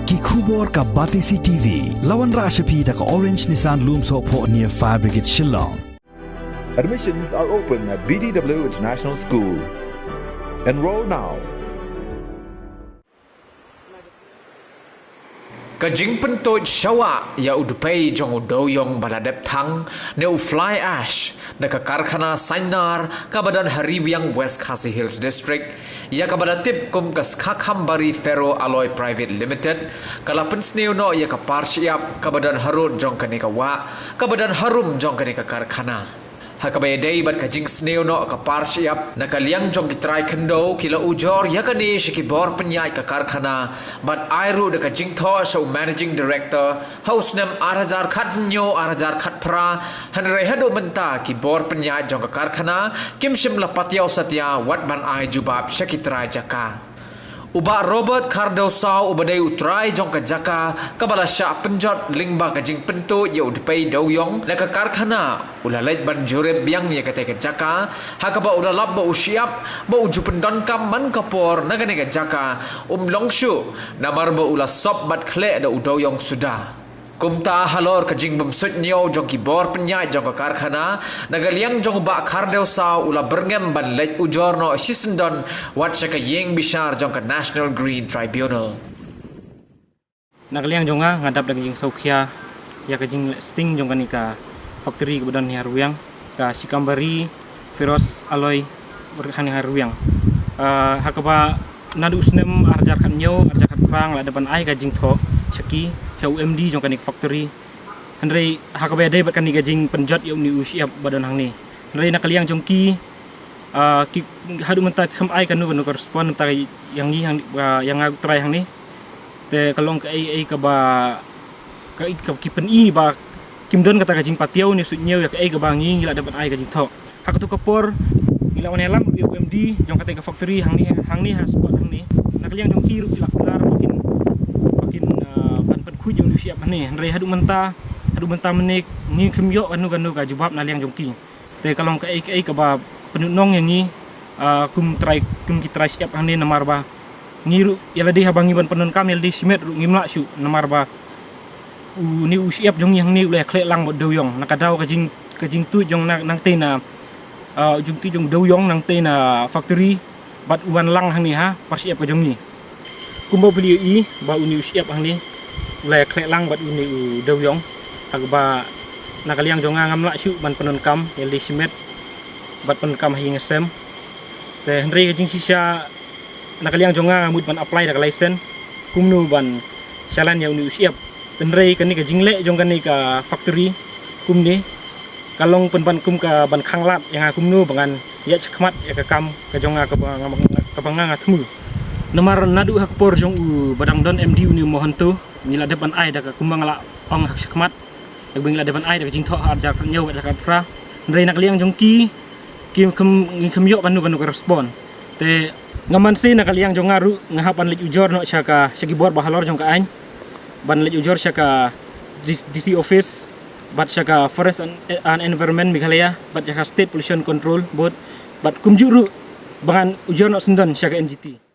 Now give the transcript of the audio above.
Ki khubor ka Batisi TV. Lawan Rashapi da ka Orange Nissan Lumso po near Fire Brigade Shillong. Admissions are open at BDW International School. Enroll now. Kajing pentoj syawa ya udupai jong udoyong baladep tang ne u fly ash da ka karkhana Sainar ka badan Hariwiang West Khasi Hills District ya ka badatip kum kas Khambari Ferro Alloy Private Limited kalapen sneu no ya ka parsiap ka badan harut jong ka wa ka badan harum jong ka karkhana hakabay day bat kajing sneo no ka parsiap nakaliang jong kitry kendo kila ujor yakani shikibor penyai ka karkhana bat airu de kajing tho so managing director house nem arajar khatnyo arajar khatpra hanre hadu menta ki bor penyai jong ka karkhana kimshim lapatyaw satya wat ban ai jubab shikitray jaka Uba Robert Cardosau ubadai utrai jong ka jaka kabala sya penjot lingba kajing pento ya udpai doyong na ka karkhana ulalait ban jureb biang ya kate ka jaka hakaba ulalap ba usiap ba ujupen don kam man kapor na ka jaka longshu namar ba ulasop bat khle da udoyong sudah kumta halor kajing bamsut nyo jong ki bor penyai jong ka karkhana nagaliang jong ba kardeu sa ula berngem ban lej ujorno sisendon wat saka yeng bishar jong ka National Green Tribunal nagaliang jonga ngadap daging saukhya ya kajing sting jong kanika factory kebudan Hariwiang ka Sikambari Ferros Alloy berkhani Hariwiang hakaba nadu usnem arjar kan nyo arjar kan prang la depan ai kajing tho Chaki cha UMD jong kanik factory handrei hakabay day bat kanik kajing penjot ya uni usiap badan hang ni handrei nakaliang jong ki hadu mentat kham ai kanu kanu korespon ta yang ni yang aku try hang ni te kalong ka ai ka ba ka ki pen i ba kimdon kata kajing patiau ni sutnyeu ya ka ai ka bangi ngila dapat ai kajing tho hakatu kapor ngila onelam UMD jong kata ka factory hang ni ha spot hang ni nakaliang jong ki ru ila kular makin jong siap ni handrei hadu menta menik ni khimyo anu ka jubab naliang jongki te kalong ka ai ka ba penunong yang ni kum ki try siap hani namar ba ngiru yala di habangi ban penun kamel di simet ru ngimla syu namar ba ni usiap jong yang ni uleh khlek lang bod doyong nakadau kajing tu jong nang te na jong ti jong doyong nang te na factory bat uan lang hang ni ha parsiap ka jong ni kumbo beli i ba uni usiap hang ni le khlek lang bat uni doyong agba nakaliang jonga ngamla syu ban penun kam yali simet bat penun kam hi ngesem te hendri kajing sisa nakaliang jonga ngamut ban apply dak license kumnu ban salan ya uni usiap tenrei kani kajing le jong kani ka factory kumni kalong penban kum ka ban khanglat yang kumnu bangan ya sekhmat ya ka kam ka jonga ka banga ngathmu nomor nadu hakpor jong badang don MD uni mohon tu ngila depan ai da kumbang la ong hak sekmat dak ngila depan ai da jing tho arja nyau da pra ndrei nak liang jongki kim yo panu ka respon te ngaman si nak liang jong ngaru ngahapan lej ujor no syaka syakibor bahalor jong ka ain ban lej ujor syaka DC office bat syaka forest and environment Meghalaya bat syaka state pollution control board bat kumjuru bangan ujor no sendon syaka NGT